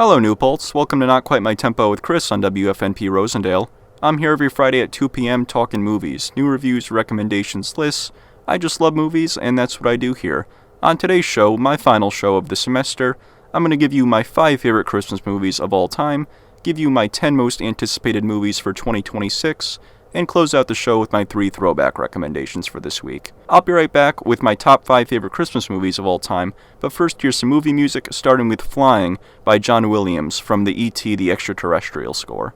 Hello, New Paltz. Welcome to Not Quite My Tempo with Chris on WFNP Rosendale. I'm here every Friday at 2 p.m. talking movies, new reviews, recommendations, lists. I just love movies, and that's what I do here. On today's show, my final show of the semester, I'm going to give you my 5 favorite Christmas movies of all time, give you my 10 most anticipated movies for 2026, and close out the show with my 3 throwback recommendations for this week. I'll be right back with my top 5 favorite Christmas movies of all time, but first here's some movie music, starting with Flying by John Williams from the E.T. the Extraterrestrial score.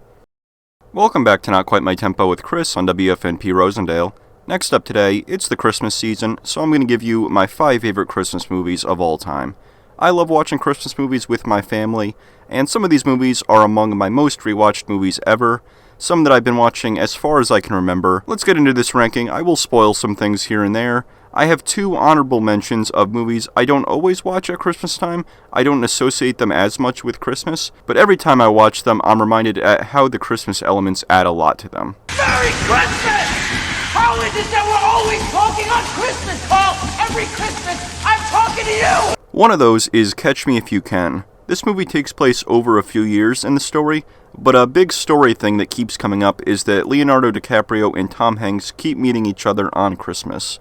Welcome back to Not Quite My Tempo with Chris on WFNP Rosendale. Next up today, it's the Christmas season, so I'm going to give you my 5 favorite Christmas movies of all time. I love watching Christmas movies with my family, and some of these movies are among my most rewatched movies ever, some that I've been watching as far as I can remember. Let's get into this ranking. I will spoil some things here and there. I have 2 honorable mentions of movies I don't always watch at Christmas time. I don't associate them as much with Christmas, but every time I watch them, I'm reminded at how the Christmas elements add a lot to them. Merry Christmas! How is it that we're always talking on Christmas, Paul? Every Christmas, I'm talking to you! One of those is Catch Me If You Can. This movie takes place over a few years in the story, but a big story thing that keeps coming up is that Leonardo DiCaprio and Tom Hanks keep meeting each other on Christmas.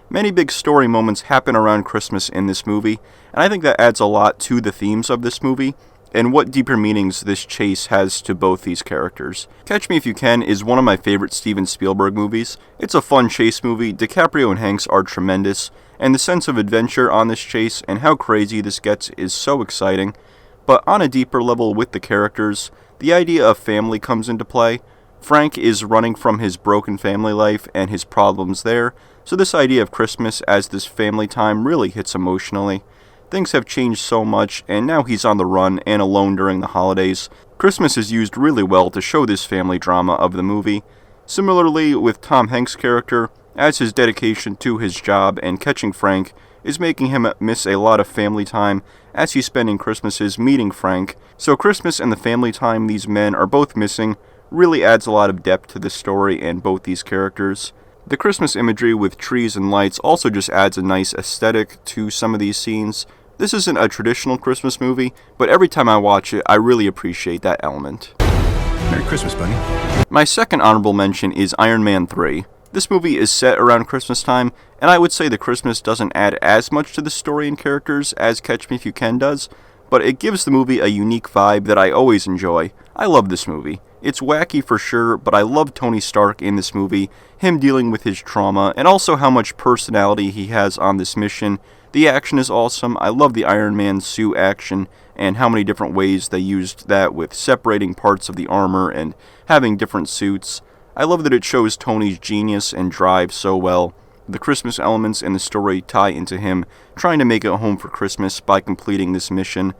Many big story moments happen around Christmas in this movie, and I think that adds a lot to the themes of this movie, and what deeper meanings this chase has to both these characters. Catch Me If You Can is one of my favorite Steven Spielberg movies. It's a fun chase movie, DiCaprio and Hanks are tremendous, and the sense of adventure on this chase and how crazy this gets is so exciting. But on a deeper level with the characters, the idea of family comes into play. Frank is running from his broken family life and his problems there, so this idea of Christmas as this family time really hits emotionally. Things have changed so much, and now he's on the run and alone during the holidays. Christmas is used really well to show this family drama of the movie. Similarly with Tom Hanks' character, as his dedication to his job and catching Frank is making him miss a lot of family time as he's spending Christmases meeting Frank. So Christmas and the family time these men are both missing really adds a lot of depth to the story and both these characters. The Christmas imagery with trees and lights also just adds a nice aesthetic to some of these scenes. This isn't a traditional Christmas movie, but every time I watch it, I really appreciate that element. Merry Christmas, buddy. My second honorable mention is Iron Man 3. This movie is set around Christmas time, and I would say the Christmas doesn't add as much to the story and characters as Catch Me If You Can does, but it gives the movie a unique vibe that I always enjoy. I love this movie. It's wacky for sure, but I love Tony Stark in this movie, him dealing with his trauma, and also how much personality he has on this mission. The action is awesome. I love the Iron Man suit action, and how many different ways they used that with separating parts of the armor and having different suits. I love that it shows Tony's genius and drive so well. The Christmas elements in the story tie into him trying to make it home for Christmas by completing this mission.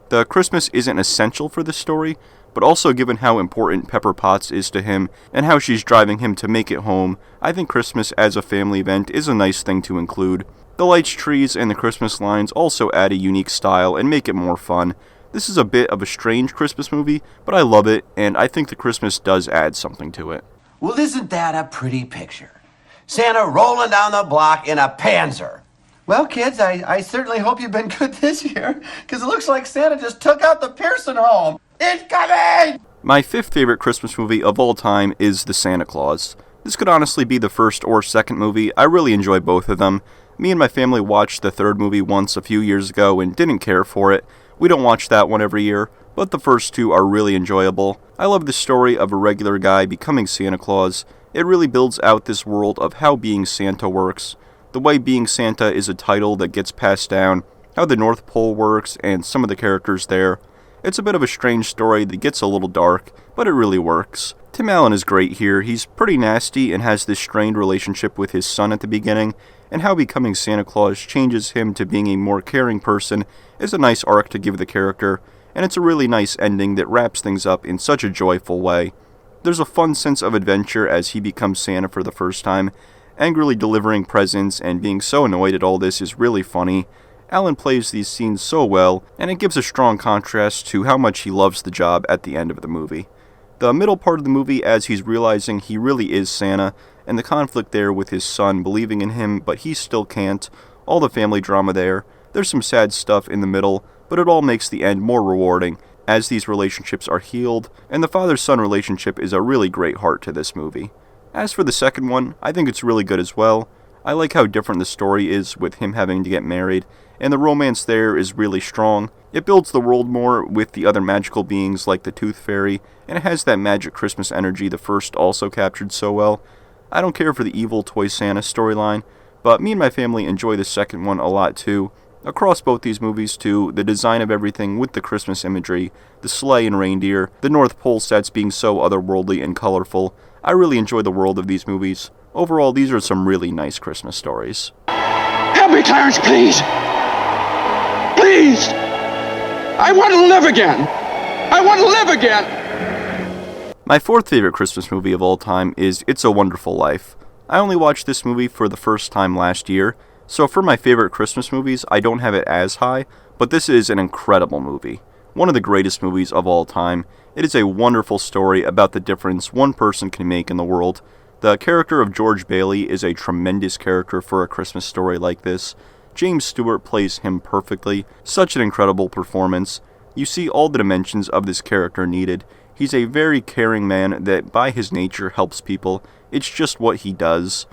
The Christmas isn't essential for this story, but also given how important Pepper Potts is to him and how she's driving him to make it home, I think Christmas as a family event is a nice thing to include. The lights, trees, and the Christmas lines also add a unique style and make it more fun. This is a bit of a strange Christmas movie, but I love it, and I think the Christmas does add something to it. Well, isn't that a pretty picture? Santa rolling down the block in a Panzer. Well, kids, I certainly hope you've been good this year, because it looks like Santa just took out the Pearson home. It's coming! My 5th favorite Christmas movie of all time is The Santa Claus. This could honestly be the first or second movie. I really enjoy both of them. Me and my family watched the third movie once a few years ago and didn't care for it. We don't watch that one every year, but the first 2 are really enjoyable. I love the story of a regular guy becoming Santa Claus. It really builds out this world of how being Santa works. The way being Santa is a title that gets passed down, how the North Pole works, and some of the characters there. It's a bit of a strange story that gets a little dark, but it really works. Tim Allen is great here. He's pretty nasty and has this strained relationship with his son at the beginning, and how becoming Santa Claus changes him to being a more caring person is a nice arc to give the character, and it's a really nice ending that wraps things up in such a joyful way. There's a fun sense of adventure as he becomes Santa for the first time. Angrily delivering presents and being so annoyed at all this is really funny. Allen plays these scenes so well, and it gives a strong contrast to how much he loves the job at the end of the movie. The middle part of the movie, as he's realizing he really is Santa, and the conflict there with his son believing in him but he still can't, all the family drama there. There's some sad stuff in the middle, but it all makes the end more rewarding, as these relationships are healed, and the father-son relationship is a really great heart to this movie. As for the second one, I think it's really good as well. I like how different the story is with him having to get married, and the romance there is really strong. It builds the world more with the other magical beings like the Tooth Fairy, and it has that magic Christmas energy the first also captured so well. I don't care for the evil Toy Santa storyline, but me and my family enjoy the second one a lot too. Across both these movies too, the design of everything with the Christmas imagery, the sleigh and reindeer, the North Pole sets being so otherworldly and colorful, I really enjoy the world of these movies. Overall, these are some really nice Christmas stories. Help me, Clarence, please! Please! I want to live again! I want to live again! My fourth favorite Christmas movie of all time is It's a Wonderful Life. I only watched this movie for the first time last year, so for my favorite Christmas movies, I don't have it as high, but this is an incredible movie. One of the greatest movies of all time. It is a wonderful story about the difference one person can make in the world. The character of George Bailey is a tremendous character for a Christmas story like this. James Stewart plays him perfectly. Such an incredible performance. You see all the dimensions of this character needed. He's a very caring man that by his nature helps people. It's just what he does.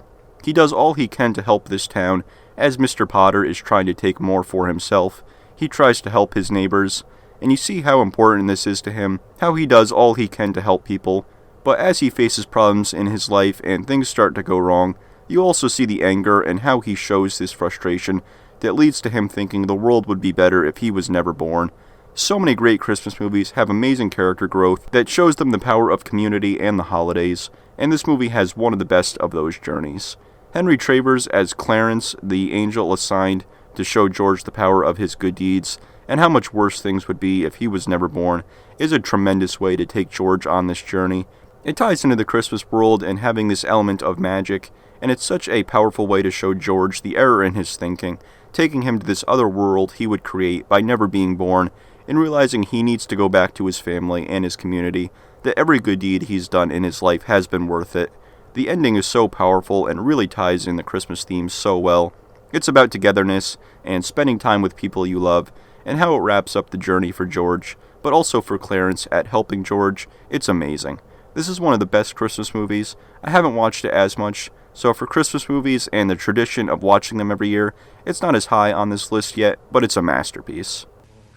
He does all he can to help this town. As Mr. Potter is trying to take more for himself, he tries to help his neighbors. And you see how important this is to him, how he does all he can to help people. But as he faces problems in his life and things start to go wrong, you also see the anger and how he shows this frustration that leads to him thinking the world would be better if he was never born. So many great Christmas movies have amazing character growth that shows them the power of community and the holidays, and this movie has one of the best of those journeys. Henry Travers as Clarence, the angel assigned to show George the power of his good deeds, and how much worse things would be if he was never born, is a tremendous way to take George on this journey. It ties into the Christmas world and having this element of magic, and it's such a powerful way to show George the error in his thinking, taking him to this other world he would create by never being born, and realizing he needs to go back to his family and his community, that every good deed he's done in his life has been worth it. The ending is so powerful and really ties in the Christmas theme so well. It's about togetherness and spending time with people you love, and how it wraps up the journey for George, but also for Clarence at helping George. It's amazing. This is one of the best Christmas movies. I haven't watched it as much, so for Christmas movies and the tradition of watching them every year, it's not as high on this list yet, but it's a masterpiece.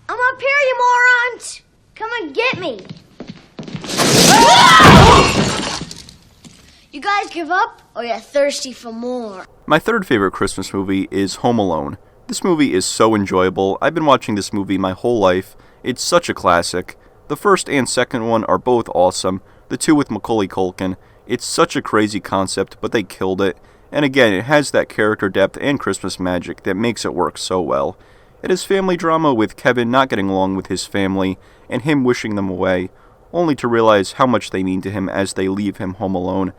I'm up here, you morons! Come and get me! You guys give up, or you're thirsty for more? My third favorite Christmas movie is Home Alone. This movie is so enjoyable. I've been watching this movie my whole life. It's such a classic. The first and second one are both awesome. The two with Macaulay Culkin. It's such a crazy concept, but they killed it. And again, it has that character depth and Christmas magic that makes it work so well. It is family drama with Kevin not getting along with his family and him wishing them away, only to realize how much they mean to him as they leave him home alone.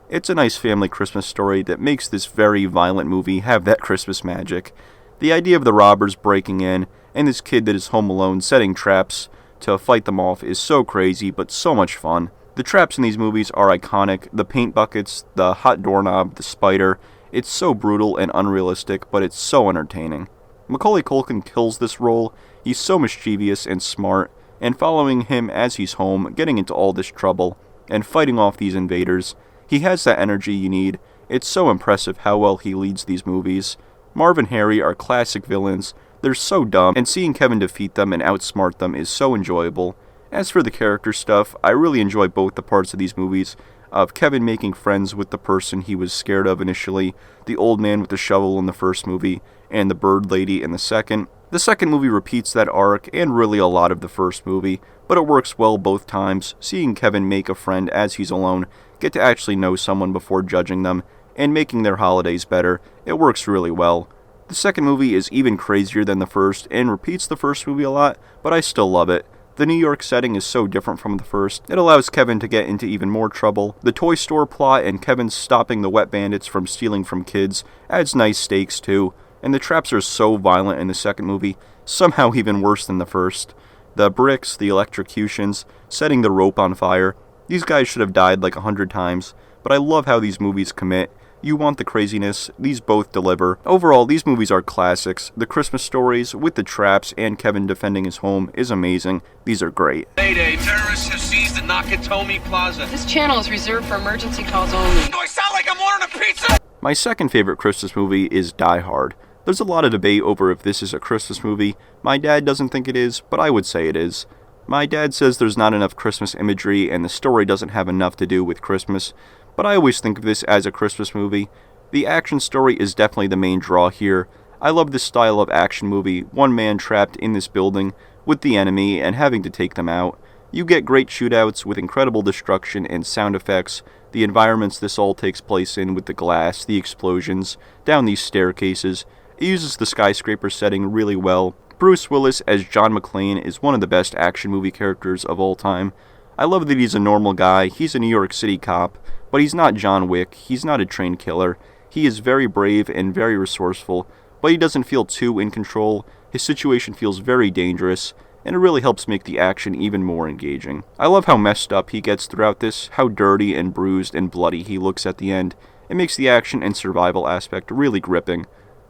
It's a nice family Christmas story that makes this very violent movie have that Christmas magic. The idea of the robbers breaking in, and this kid that is home alone setting traps to fight them off is so crazy, but so much fun. The traps in these movies are iconic. The paint buckets, the hot doorknob, the spider. It's so brutal and unrealistic, but it's so entertaining. Macaulay Culkin kills this role. He's so mischievous and smart, and following him as he's home, getting into all this trouble, and fighting off these invaders. He has that energy you need. It's so impressive how well he leads these movies. Marv and Harry are classic villains. They're so dumb, and seeing Kevin defeat them and outsmart them is so enjoyable. As for the character stuff, I really enjoy both the parts of these movies, of Kevin making friends with the person he was scared of initially, the old man with the shovel in the first movie, and the bird lady in the second. The second movie repeats that arc, and really a lot of the first movie, but it works well both times, seeing Kevin make a friend as he's alone, get to actually know someone before judging them, and making their holidays better. It works really well. The second movie is even crazier than the first, and repeats the first movie a lot, but I still love it. The New York setting is so different from the first. It allows Kevin to get into even more trouble. The toy store plot and Kevin stopping the wet bandits from stealing from kids adds nice stakes too. And the traps are so violent in the second movie, somehow even worse than the first. The bricks, the electrocutions, setting the rope on fire. These guys should have died like 100 times, but I love how these movies commit You want the craziness, these both deliver. Overall, these movies are classics. The Christmas Stories, with the traps and Kevin defending his home, is amazing. These are great. Mayday, terrorists have seized the Nakatomi Plaza. This channel is reserved for emergency calls only. Do I sound like I'm ordering a pizza? My second favorite Christmas movie is Die Hard. There's a lot of debate over if this is a Christmas movie. My dad doesn't think it is, but I would say it is. My dad says there's not enough Christmas imagery and the story doesn't have enough to do with Christmas, but I always think of this as a Christmas movie. The action story is definitely the main draw here. I love this style of action movie, one man trapped in this building with the enemy and having to take them out. You get great shootouts with incredible destruction and sound effects, the environments this all takes place in with the glass, the explosions, down these staircases. It uses the skyscraper setting really well. Bruce Willis as John McClane is one of the best action movie characters of all time. I love that he's a normal guy, he's a New York City cop, but he's not John Wick, he's not a trained killer. He is very brave and very resourceful, but he doesn't feel too in control. His situation feels very dangerous, and it really helps make the action even more engaging. I love how messed up he gets throughout this, how dirty and bruised and bloody he looks at the end. It makes the action and survival aspect really gripping.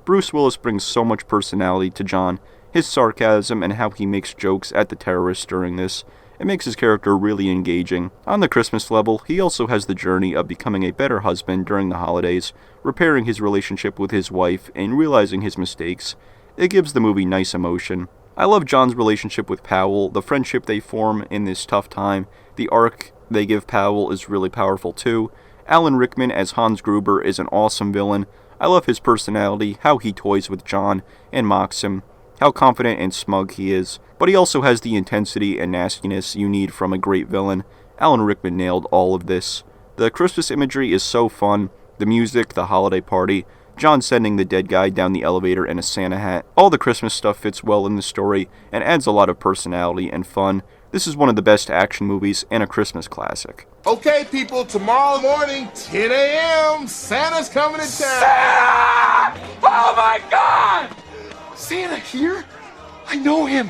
Bruce Willis brings so much personality to John, his sarcasm and how he makes jokes at the terrorists during this. It makes his character really engaging. On the Christmas level, he also has the journey of becoming a better husband during the holidays, repairing his relationship with his wife, and realizing his mistakes. It gives the movie nice emotion. I love John's relationship with Powell, the friendship they form in this tough time. The arc they give Powell is really powerful too. Alan Rickman as Hans Gruber is an awesome villain. I love his personality, how he toys with John and mocks him, how confident and smug he is, but he also has the intensity and nastiness you need from a great villain. Alan Rickman nailed all of this. The Christmas imagery is so fun, the music, the holiday party, John sending the dead guy down the elevator in a Santa hat. All the Christmas stuff fits well in the story and adds a lot of personality and fun. This is one of the best action movies and a Christmas classic. Okay, people, tomorrow morning, 10 a.m., Santa's coming to town. Santa! Oh my God! Santa here? I know him.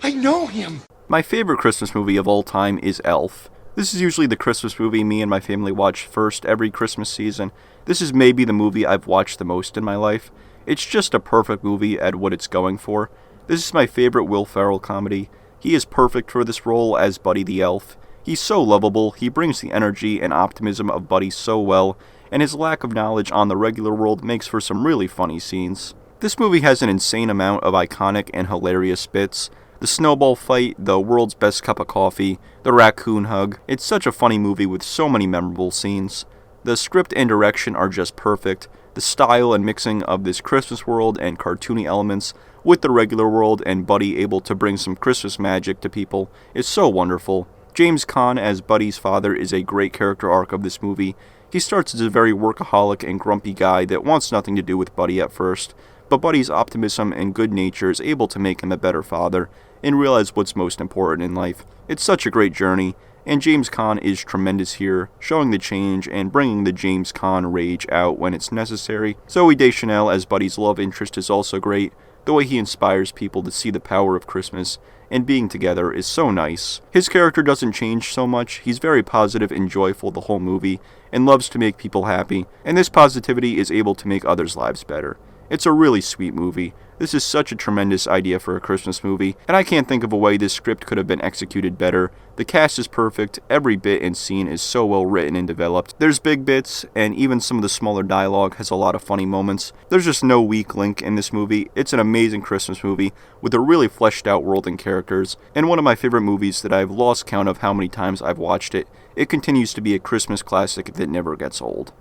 I know him. My favorite Christmas movie of all time is Elf. This is usually the Christmas movie me and my family watch first every Christmas season. This is maybe the movie I've watched the most in my life. It's just a perfect movie at what it's going for. This is my favorite Will Ferrell comedy. He is perfect for this role as Buddy the Elf. He's so lovable, he brings the energy and optimism of Buddy so well, and his lack of knowledge on the regular world makes for some really funny scenes. This movie has an insane amount of iconic and hilarious bits. The snowball fight, the world's best cup of coffee, the raccoon hug. It's such a funny movie with so many memorable scenes. The script and direction are just perfect. The style and mixing of this Christmas world and cartoony elements with the regular world and Buddy able to bring some Christmas magic to people is so wonderful. James Caan as Buddy's father is a great character arc of this movie. He starts as a very workaholic and grumpy guy that wants nothing to do with Buddy at first, but Buddy's optimism and good nature is able to make him a better father and realize what's most important in life. It's such a great journey, and James Caan is tremendous here, showing the change and bringing the James Caan rage out when it's necessary. Zooey Deschanel as Buddy's love interest is also great. The way he inspires people to see the power of Christmas and being together is so nice. His character doesn't change so much. He's very positive and joyful the whole movie and loves to make people happy, and this positivity is able to make others' lives better. It's a really sweet movie. This is such a tremendous idea for a Christmas movie, and I can't think of a way this script could have been executed better. The cast is perfect, every bit and scene is so well written and developed. There's big bits, and even some of the smaller dialogue has a lot of funny moments. There's just no weak link in this movie. It's an amazing Christmas movie with a really fleshed out world and characters, and one of my favorite movies that I've lost count of how many times I've watched it. It continues to be a Christmas classic that never gets old.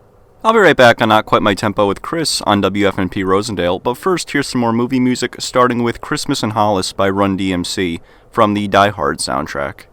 I'll be right back on Not Quite My Tempo with Chris on WFNP Rosendale, but first here's some more movie music, starting with Christmas in Hollis by Run DMC from the Die Hard soundtrack.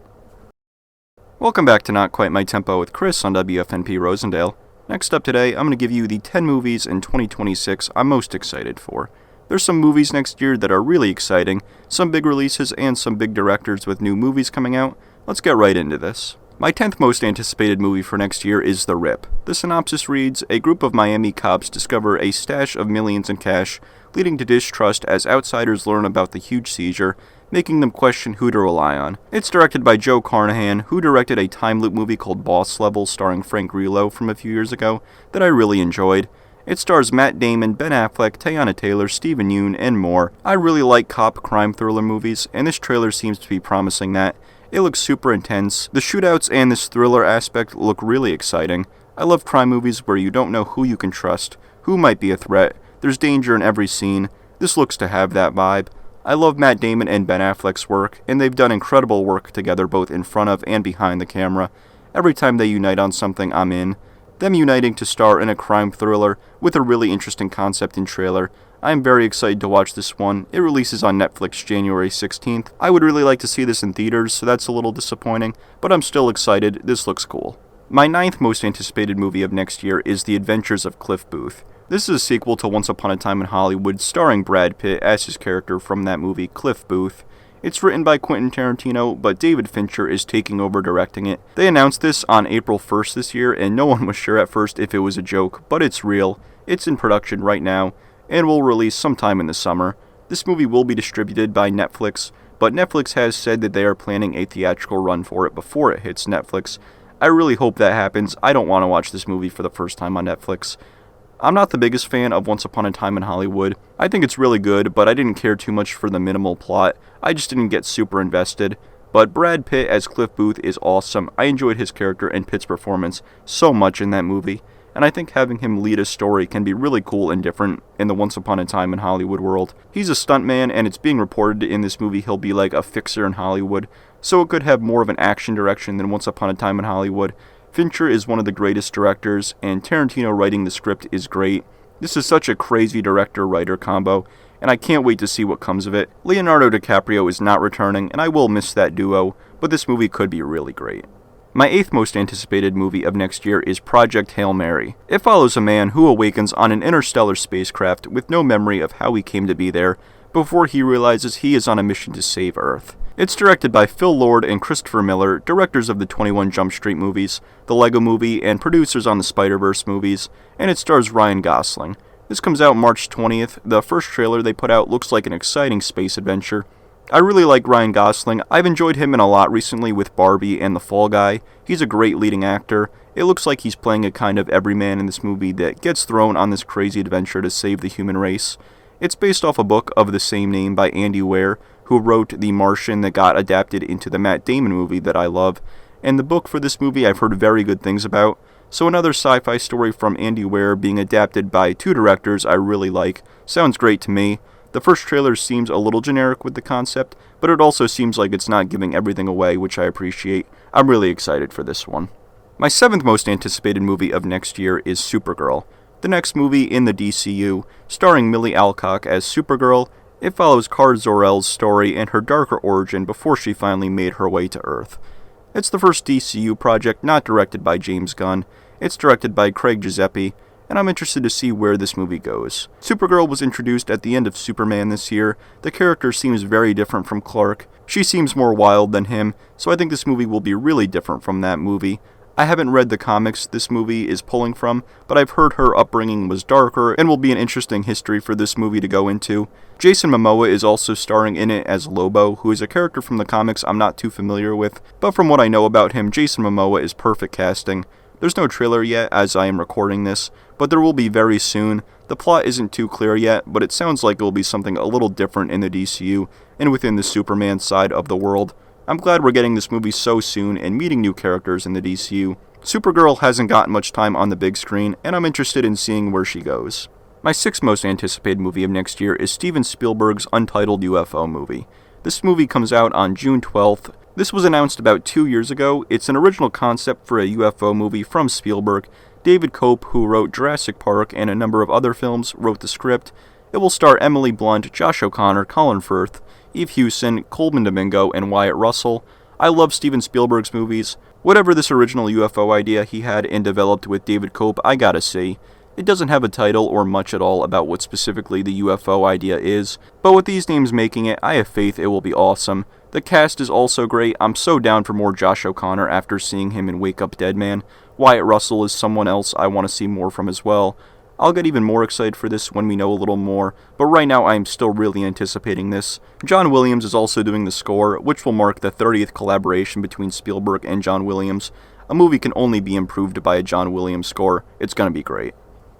Welcome back to Not Quite My Tempo with Chris on WFNP Rosendale. Next up today, I'm going to give you the 10 movies in 2026 I'm most excited for. There's some movies next year that are really exciting, some big releases and some big directors with new movies coming out. Let's get right into this. My 10th most anticipated movie for next year is The Rip. The synopsis reads, a group of Miami cops discover a stash of millions in cash, leading to distrust as outsiders learn about the huge seizure making them question who to rely on. It's directed by Joe Carnahan, who directed a time loop movie called Boss Level starring Frank Grillo from a few years ago that I really enjoyed. It stars Matt Damon, Ben Affleck, Teyana Taylor, Steven Yeun, and more. I really like cop crime thriller movies, and this trailer seems to be promising that. It looks super intense. The shootouts and this thriller aspect look really exciting. I love crime movies where you don't know who you can trust, who might be a threat. There's danger in every scene. This looks to have that vibe. I love Matt Damon and Ben Affleck's work, and they've done incredible work together both in front of and behind the camera. Every time they unite on something, I'm in. Them uniting to star in a crime thriller with a really interesting concept and trailer. I am very excited to watch this one. It releases on Netflix January 16th. I would really like to see this in theaters, so that's a little disappointing, but I'm still excited. This looks cool. My 9th most anticipated movie of next year is The Adventures of Cliff Booth. This is a sequel to Once Upon a Time in Hollywood, starring Brad Pitt as his character from that movie, Cliff Booth. It's written by Quentin Tarantino, but David Fincher is taking over directing it. They announced this on April 1st this year, and no one was sure at first if it was a joke, but it's real. It's in production right now, and will release sometime in the summer. This movie will be distributed by Netflix, but Netflix has said that they are planning a theatrical run for it before it hits Netflix. I really hope that happens. I don't want to watch this movie for the first time on Netflix. I'm not the biggest fan of Once Upon a Time in Hollywood. I think it's really good, but I didn't care too much for the minimal plot. I just didn't get super invested. But Brad Pitt as Cliff Booth is awesome. I enjoyed his character and Pitt's performance so much in that movie, and I think having him lead a story can be really cool and different in the Once Upon a Time in Hollywood world. He's a stuntman, and it's being reported in this movie he'll be like a fixer in Hollywood, so it could have more of an action direction than Once Upon a Time in Hollywood. Fincher is one of the greatest directors, and Tarantino writing the script is great. This is such a crazy director-writer combo, and I can't wait to see what comes of it. Leonardo DiCaprio is not returning, and I will miss that duo, but this movie could be really great. My 8th most anticipated movie of next year is Project Hail Mary. It follows a man who awakens on an interstellar spacecraft with no memory of how he came to be there, before he realizes he is on a mission to save Earth. It's directed by Phil Lord and Christopher Miller, directors of the 21 Jump Street movies, the Lego Movie, and producers on the Spider-Verse movies, and it stars Ryan Gosling. This comes out March 20th. The first trailer they put out looks like an exciting space adventure. I really like Ryan Gosling. I've enjoyed him in a lot recently with Barbie and The Fall Guy. He's a great leading actor. It looks like he's playing a kind of everyman in this movie that gets thrown on this crazy adventure to save the human race. It's based off a book of the same name by Andy Weir, who wrote The Martian that got adapted into the Matt Damon movie that I love, and the book for this movie I've heard very good things about, so another sci-fi story from Andy Weir being adapted by two directors I really like. Sounds great to me. The first trailer seems a little generic with the concept, but it also seems like it's not giving everything away, which I appreciate. I'm really excited for this one. My 7th most anticipated movie of next year is Supergirl, the next movie in the DCU, starring Millie Alcock as Supergirl. It follows Kara Zor-El's story and her darker origin before she finally made her way to Earth. It's the first DCU project not directed by James Gunn. It's directed by Craig Giuseppe, and I'm interested to see where this movie goes. Supergirl was introduced at the end of Superman this year. The character seems very different from Clark. She seems more wild than him, so I think this movie will be really different from that movie. I haven't read the comics this movie is pulling from, but I've heard her upbringing was darker and will be an interesting history for this movie to go into. Jason Momoa is also starring in it as Lobo, who is a character from the comics I'm not too familiar with, but from what I know about him, Jason Momoa is perfect casting. There's no trailer yet as I am recording this, but there will be very soon. The plot isn't too clear yet, but it sounds like it will be something a little different in the DCU and within the Superman side of the world. I'm glad we're getting this movie so soon and meeting new characters in the DCU. Supergirl hasn't gotten much time on the big screen, and I'm interested in seeing where she goes. My 6th most anticipated movie of next year is Steven Spielberg's Untitled UFO movie. This movie comes out on June 12th. This was announced about 2 years ago. It's an original concept for a UFO movie from Spielberg. David Cope, who wrote Jurassic Park and a number of other films, wrote the script. It will star Emily Blunt, Josh O'Connor, Colin Firth, Eve Hewson, Coleman Domingo, and Wyatt Russell. I love Steven Spielberg's movies. Whatever this original UFO idea he had and developed with David Cope, I gotta see. It doesn't have a title or much at all about what specifically the UFO idea is, but with these names making it, I have faith it will be awesome. The cast is also great. I'm so down for more Josh O'Connor after seeing him in Wake Up Dead Man. Wyatt Russell is someone else I want to see more from as well. I'll get even more excited for this when we know a little more, but right now I am still really anticipating this. John Williams is also doing the score, which will mark the 30th collaboration between Spielberg and John Williams. A movie can only be improved by a John Williams score. It's gonna be great.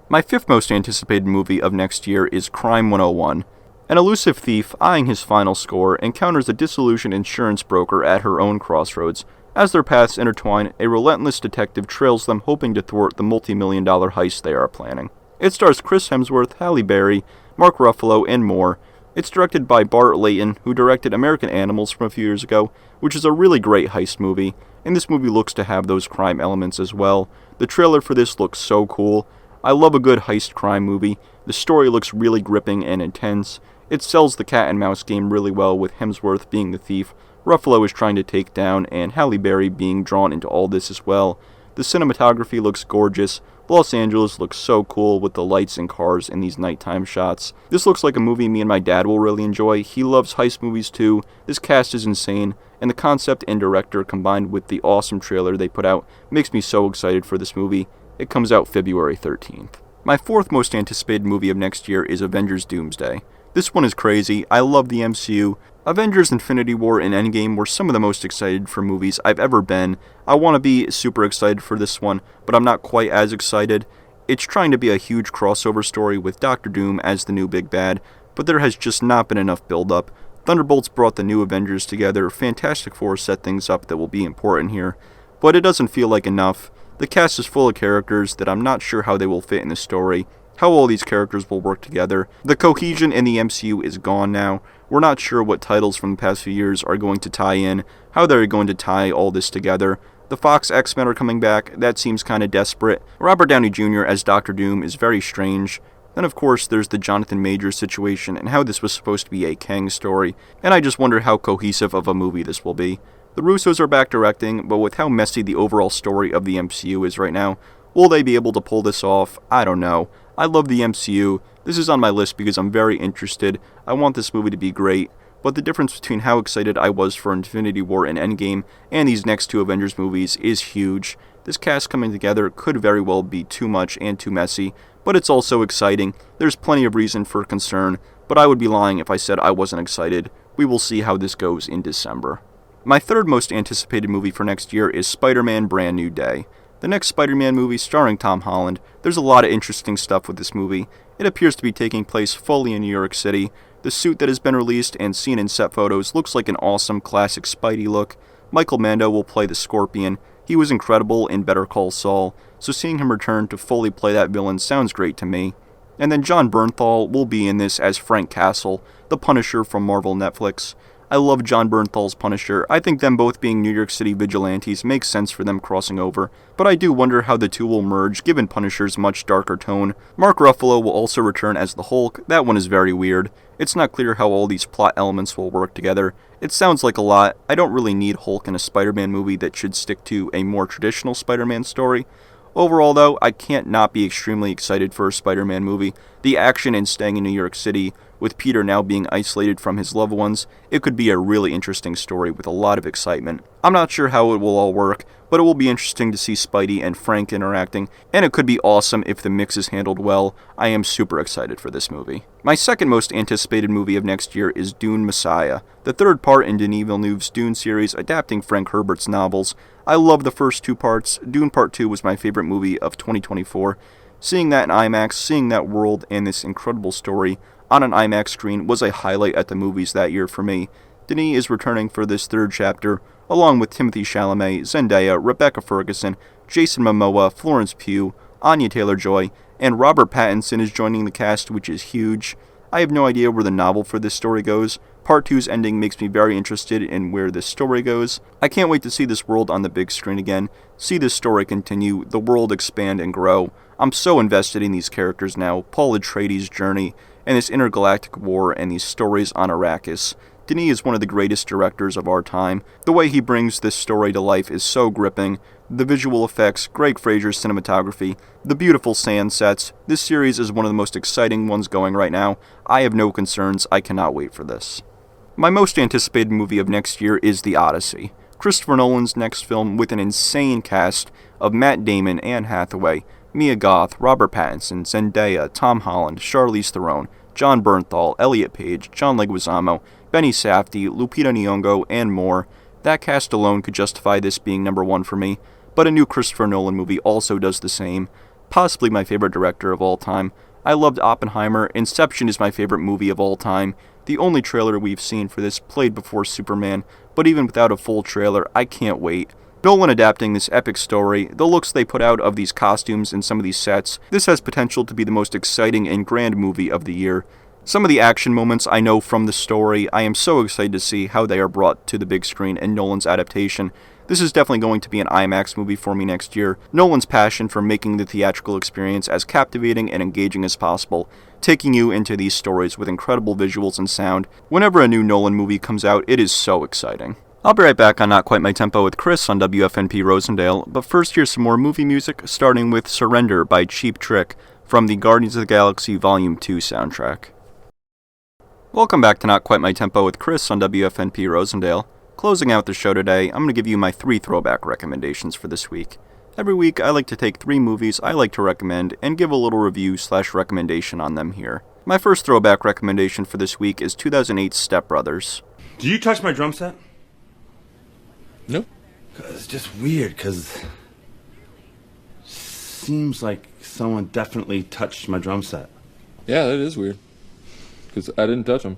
My fifth most anticipated movie of next year is Crime 101. An elusive thief, eyeing his final score, encounters a disillusioned insurance broker at her own crossroads. As their paths intertwine, a relentless detective trails them, hoping to thwart the multi-million-dollar heist they are planning. It stars Chris Hemsworth, Halle Berry, Mark Ruffalo, and more. It's directed by Bart Layton, who directed American Animals from a few years ago, which is a really great heist movie, and this movie looks to have those crime elements as well. The trailer for this looks so cool. I love a good heist crime movie. The story looks really gripping and intense. It sells the cat and mouse game really well, with Hemsworth being the thief, Ruffalo is trying to take down, and Halle Berry being drawn into all this as well. The cinematography looks gorgeous. Los Angeles looks so cool with the lights and cars in these nighttime shots. This looks like a movie me and my dad will really enjoy. He loves heist movies too. This cast is insane, and the concept and director combined with the awesome trailer they put out makes me so excited for this movie. It comes out February 13th. My fourth most anticipated movie of next year is Avengers Doomsday. This one is crazy. I love the MCU. Avengers Infinity War and Endgame were some of the most excited for movies I've ever been. I want to be super excited for this one, but I'm not quite as excited. It's trying to be a huge crossover story with Doctor Doom as the new big bad, but there has just not been enough build-up. Thunderbolts brought the new Avengers together, Fantastic Four set things up that will be important here, but it doesn't feel like enough. The cast is full of characters that I'm not sure how they will fit in the story, how all these characters will work together. The cohesion in the MCU is gone now. We're not sure what titles from the past few years are going to tie in, how they're going to tie all this together. The Fox X-Men are coming back. That seems kind of desperate. Robert Downey Jr. as Doctor Doom is very strange. Then of course there's the Jonathan Majors situation and how this was supposed to be a Kang story, and I just wonder how cohesive of a movie this will be. The Russos are back directing, but with how messy the overall story of the MCU is right now, will they be able to pull this off? I don't know. I love the MCU. This is on my list because I'm very interested. I want this movie to be great, but the difference between how excited I was for Infinity War and Endgame and these next two Avengers movies is huge. This cast coming together could very well be too much and too messy, but it's also exciting. There's plenty of reason for concern, but I would be lying if I said I wasn't excited. We will see how this goes in December. My third most anticipated movie for next year is Spider-Man Brand New Day. The next Spider-Man movie starring Tom Holland. There's a lot of interesting stuff with this movie. It appears to be taking place fully in New York City. The suit that has been released and seen in set photos looks like an awesome classic Spidey look. Michael Mando will play the Scorpion. He was incredible in Better Call Saul, so seeing him return to fully play that villain sounds great to me. And then Jon Bernthal will be in this as Frank Castle, the Punisher from Marvel Netflix. I love Jon Bernthal's Punisher. I think them both being New York City vigilantes makes sense for them crossing over, but I do wonder how the two will merge given Punisher's much darker tone. Mark Ruffalo will also return as the Hulk. That one is very weird. It's not clear how all these plot elements will work together. It sounds like a lot. I don't really need Hulk in a Spider-Man movie that should stick to a more traditional Spider-Man story. Overall, though, I can't not be extremely excited for a Spider-Man movie. The action in staying in New York City, with Peter now being isolated from his loved ones, it could be a really interesting story with a lot of excitement. I'm not sure how it will all work, but it will be interesting to see Spidey and Frank interacting, and it could be awesome if the mix is handled well. I am super excited for this movie. My second most anticipated movie of next year is Dune Messiah, the third part in Denis Villeneuve's Dune series adapting Frank Herbert's novels. I love the first two parts. Dune Part 2 was my favorite movie of 2024. Seeing that in IMAX, seeing that world and this incredible story on an IMAX screen was a highlight at the movies that year for me. Denis is returning for this third chapter, along with Timothée Chalamet, Zendaya, Rebecca Ferguson, Jason Momoa, Florence Pugh, Anya Taylor-Joy, and Robert Pattinson is joining the cast, which is huge. I have no idea where the novel for this story goes. Part 2's ending makes me very interested in where this story goes. I can't wait to see this world on the big screen again, see this story continue, the world expand and grow. I'm so invested in these characters now, Paul Atreides' journey, and this intergalactic war and these stories on Arrakis. Denis is one of the greatest directors of our time. The way he brings this story to life is so gripping. The visual effects, Greg Fraser's cinematography, the beautiful sand sets. This series is one of the most exciting ones going right now. I have no concerns. I cannot wait for this. My most anticipated movie of next year is The Odyssey, Christopher Nolan's next film with an insane cast of Matt Damon, Anne Hathaway, Mia Goth, Robert Pattinson, Zendaya, Tom Holland, Charlize Theron, Jon Bernthal, Elliot Page, John Leguizamo, Benny Safdie, Lupita Nyong'o, and more. That cast alone could justify this being number 1 for me, but a new Christopher Nolan movie also does the same. Possibly my favorite director of all time. I loved Oppenheimer. Inception is my favorite movie of all time. The only trailer we've seen for this played before Superman, but even without a full trailer, I can't wait. Nolan adapting this epic story, the looks they put out of these costumes and some of these sets, this has potential to be the most exciting and grand movie of the year. Some of the action moments I know from the story, I am so excited to see how they are brought to the big screen in Nolan's adaptation. This is definitely going to be an IMAX movie for me next year. Nolan's passion for making the theatrical experience as captivating and engaging as possible, taking you into these stories with incredible visuals and sound. Whenever a new Nolan movie comes out, it is so exciting. I'll be right back on Not Quite My Tempo with Chris on WFNP Rosendale, but first here's some more movie music, starting with Surrender by Cheap Trick from the Guardians of the Galaxy Volume 2 soundtrack. Welcome back to Not Quite My Tempo with Chris on WFNP Rosendale. Closing out the show today, I'm going to give you my 3 throwback recommendations for this week. Every week, I like to take 3 movies I like to recommend and give a little review/recommendation on them here. My first throwback recommendation for this week is 2008's Step Brothers. Do you touch my drum set? No. It's just weird, because seems like someone definitely touched my drum set. Yeah, that is weird. Because I didn't touch them.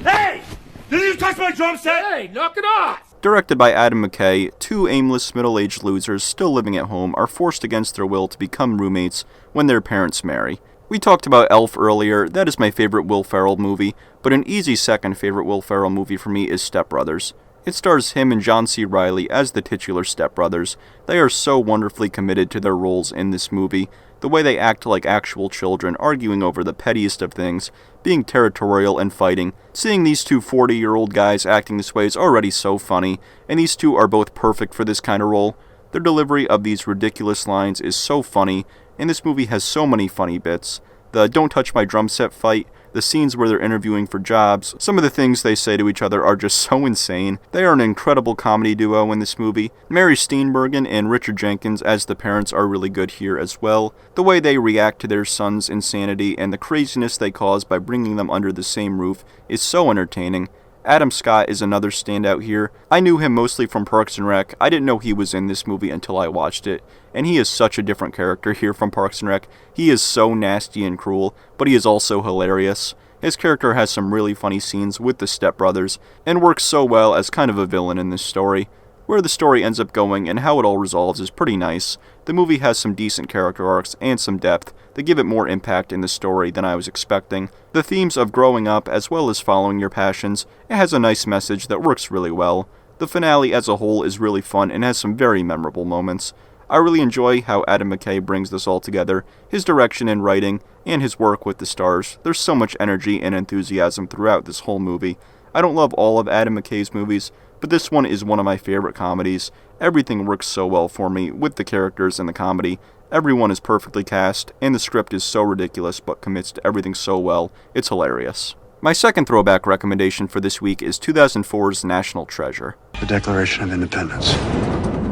Hey! Did you touch my drum set? Hey, knock it off! Directed by Adam McKay, 2 aimless middle-aged losers still living at home are forced against their will to become roommates when their parents marry. We talked about Elf earlier, that is my favorite Will Ferrell movie, but an easy second favorite Will Ferrell movie for me is Step Brothers. It stars him and John C. Reilly as the titular stepbrothers. They are so wonderfully committed to their roles in this movie. The way they act like actual children, arguing over the pettiest of things, being territorial and fighting. Seeing these 2 40-year-old guys acting this way is already so funny, and these 2 are both perfect for this kind of role. Their delivery of these ridiculous lines is so funny, and this movie has so many funny bits. The don't touch my drum set fight, the scenes where they're interviewing for jobs, some of the things they say to each other are just so insane. They are an incredible comedy duo in this movie. Mary Steenburgen and Richard Jenkins as the parents are really good here as well. The way they react to their son's insanity and the craziness they cause by bringing them under the same roof is so entertaining. Adam Scott is another standout here. I knew him mostly from Parks and Rec. I didn't know he was in this movie until I watched it, and he is such a different character here from Parks and Rec. He is so nasty and cruel, but he is also hilarious. His character has some really funny scenes with the stepbrothers, and works so well as kind of a villain in this story. Where the story ends up going and how it all resolves is pretty nice. The movie has some decent character arcs and some depth that give it more impact in the story than I was expecting. The themes of growing up as well as following your passions, it has a nice message that works really well. The finale as a whole is really fun and has some very memorable moments. I really enjoy how Adam McKay brings this all together, his direction and writing, and his work with the stars. There's so much energy and enthusiasm throughout this whole movie. I don't love all of Adam McKay's movies, but this one is one of my favorite comedies. Everything works so well for me, with the characters and the comedy. Everyone is perfectly cast, and the script is so ridiculous but commits to everything so well, it's hilarious. My second throwback recommendation for this week is 2004's National Treasure. The Declaration of Independence.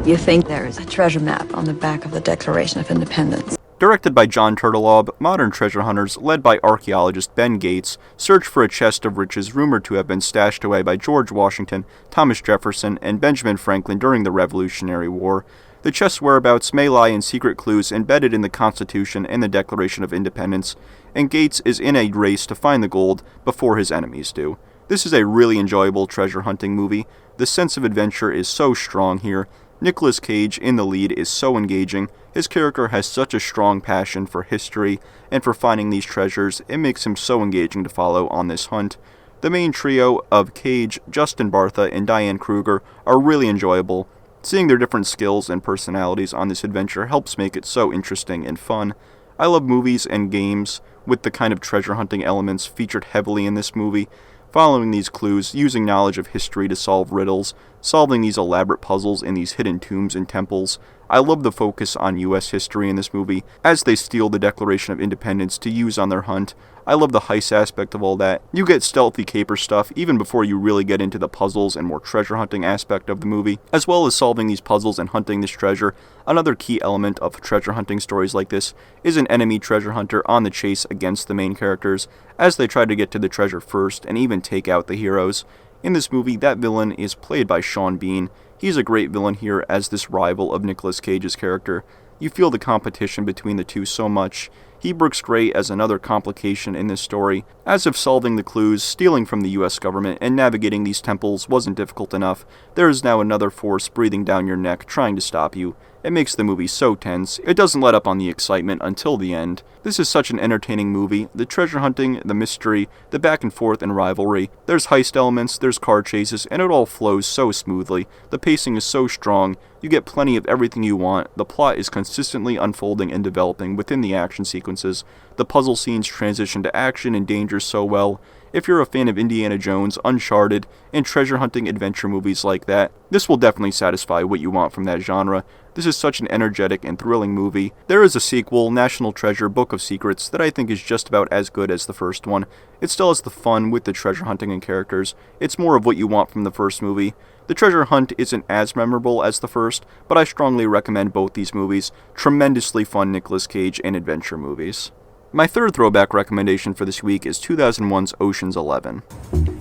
You think there is a treasure map on the back of the Declaration of Independence? Directed by John Turteltaub, modern treasure hunters, led by archaeologist Ben Gates, search for a chest of riches rumored to have been stashed away by George Washington, Thomas Jefferson, and Benjamin Franklin during the Revolutionary War. The chest's whereabouts may lie in secret clues embedded in the Constitution and the Declaration of Independence, and Gates is in a race to find the gold before his enemies do. This is a really enjoyable treasure hunting movie. The sense of adventure is so strong here. Nicolas Cage in the lead is so engaging. His character has such a strong passion for history and for finding these treasures, it makes him so engaging to follow on this hunt. The main trio of Cage, Justin Bartha, and Diane Kruger are really enjoyable. Seeing their different skills and personalities on this adventure helps make it so interesting and fun. I love movies and games with the kind of treasure hunting elements featured heavily in this movie. Following these clues, using knowledge of history to solve riddles, solving these elaborate puzzles in these hidden tombs and temples. I love the focus on US history in this movie, as they steal the Declaration of Independence to use on their hunt. I love the heist aspect of all that. You get stealthy caper stuff even before you really get into the puzzles and more treasure hunting aspect of the movie, as well as solving these puzzles and hunting this treasure. Another key element of treasure hunting stories like this is an enemy treasure hunter on the chase against the main characters, as they try to get to the treasure first and even take out the heroes. In this movie, that villain is played by Sean Bean. He's a great villain here as this rival of Nicolas Cage's character. You feel the competition between the two so much. He works great as another complication in this story, as if solving the clues, stealing from the US government, and navigating these temples wasn't difficult enough, there is now another force breathing down your neck trying to stop you. It makes the movie so tense, it doesn't let up on the excitement until the end. This is such an entertaining movie. The treasure hunting, the mystery, the back and forth and rivalry. There's heist elements, there's car chases, and it all flows so smoothly. The pacing is so strong, you get plenty of everything you want. The plot is consistently unfolding and developing within the action sequences. The puzzle scenes transition to action and danger so well. If you're a fan of Indiana Jones, Uncharted, and treasure hunting adventure movies like that, this will definitely satisfy what you want from that genre. This is such an energetic and thrilling movie. There is a sequel, National Treasure Book of Secrets, that I think is just about as good as the first one. It still has the fun with the treasure hunting and characters. It's more of what you want from the first movie. The treasure hunt isn't as memorable as the first, but I strongly recommend both these movies. Tremendously fun Nicolas Cage and adventure movies. My third throwback recommendation for this week is 2001's Ocean's 11.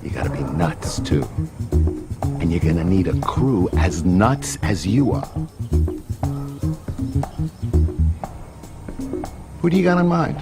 You gotta be nuts, too. And you're gonna need a crew as nuts as you are. Who do you got in mind?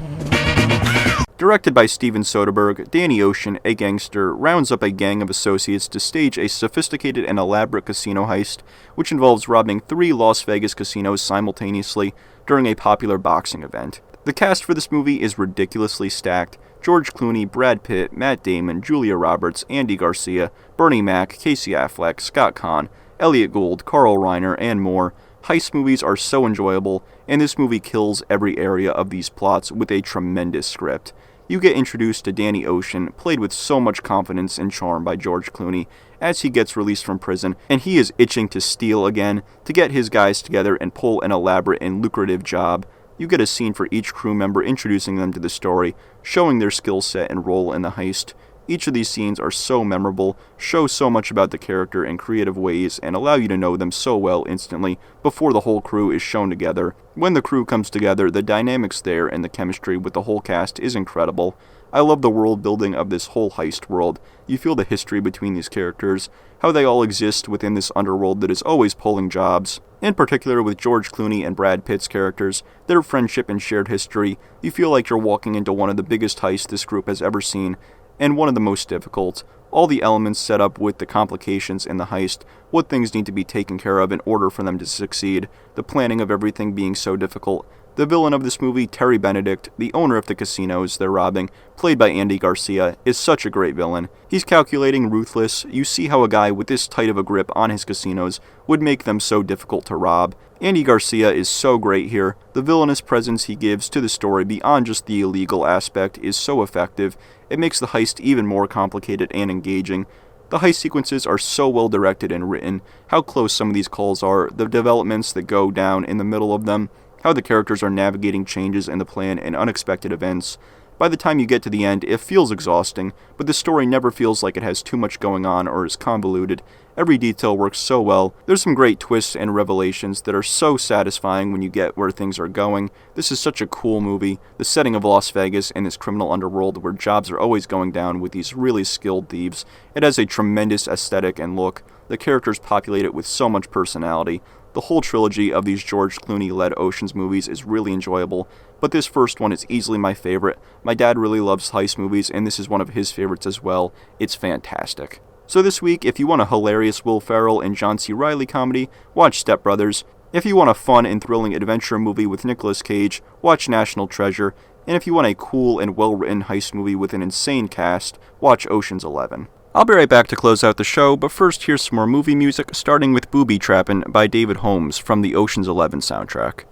Directed by Steven Soderbergh, Danny Ocean, a gangster, rounds up a gang of associates to stage a sophisticated and elaborate casino heist, which involves robbing 3 Las Vegas casinos simultaneously during a popular boxing event. The cast for this movie is ridiculously stacked. George Clooney, Brad Pitt, Matt Damon, Julia Roberts, Andy Garcia, Bernie Mac, Casey Affleck, Scott Conn, Elliot Gould, Carl Reiner, and more. Heist movies are so enjoyable, and this movie kills every area of these plots with a tremendous script. You get introduced to Danny Ocean, played with so much confidence and charm by George Clooney, as he gets released from prison, and he is itching to steal again, to get his guys together and pull an elaborate and lucrative job. You get a scene for each crew member introducing them to the story, showing their skill set and role in the heist. Each of these scenes are so memorable, show so much about the character in creative ways, and allow you to know them so well instantly before the whole crew is shown together. When the crew comes together, the dynamics there and the chemistry with the whole cast is incredible. I love the world building of this whole heist world. You feel the history between these characters, how they all exist within this underworld that is always pulling jobs. In particular with George Clooney and Brad Pitt's characters, their friendship and shared history, you feel like you're walking into one of the biggest heists this group has ever seen, and one of the most difficult. All the elements set up with the complications in the heist, what things need to be taken care of in order for them to succeed, the planning of everything being so difficult. The villain of this movie, Terry Benedict, the owner of the casinos they're robbing, played by Andy Garcia, is such a great villain. He's calculating, ruthless. You see how a guy with this tight of a grip on his casinos would make them so difficult to rob. Andy Garcia is so great here. The villainous presence he gives to the story beyond just the illegal aspect is so effective. It makes the heist even more complicated and engaging. The heist sequences are so well directed and written, how close some of these calls are, the developments that go down in the middle of them, how the characters are navigating changes in the plan and unexpected events. By the time you get to the end, it feels exhausting, but the story never feels like it has too much going on or is convoluted. Every detail works so well. There's some great twists and revelations that are so satisfying when you get where things are going. This is such a cool movie. The setting of Las Vegas and this criminal underworld where jobs are always going down with these really skilled thieves. It has a tremendous aesthetic and look. The characters populate it with so much personality. The whole trilogy of these George Clooney-led Ocean's movies is really enjoyable, but this first one is easily my favorite. My dad really loves heist movies, and this is one of his favorites as well. It's fantastic. So this week, if you want a hilarious Will Ferrell and John C. Reilly comedy, watch Step Brothers. If you want a fun and thrilling adventure movie with Nicolas Cage, watch National Treasure. And if you want a cool and well-written heist movie with an insane cast, watch Ocean's 11. I'll be right back to close out the show, but first here's some more movie music, starting with Booby Trappin' by David Holmes from the Ocean's 11 soundtrack.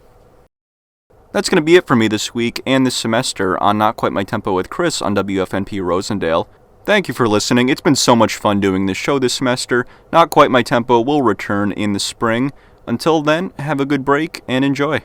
That's going to be it for me this week and this semester on Not Quite My Tempo with Chris on WFNP Rosendale. Thank you for listening. It's been so much fun doing this show this semester. Not Quite My Tempo will return in the spring. Until then, have a good break and enjoy.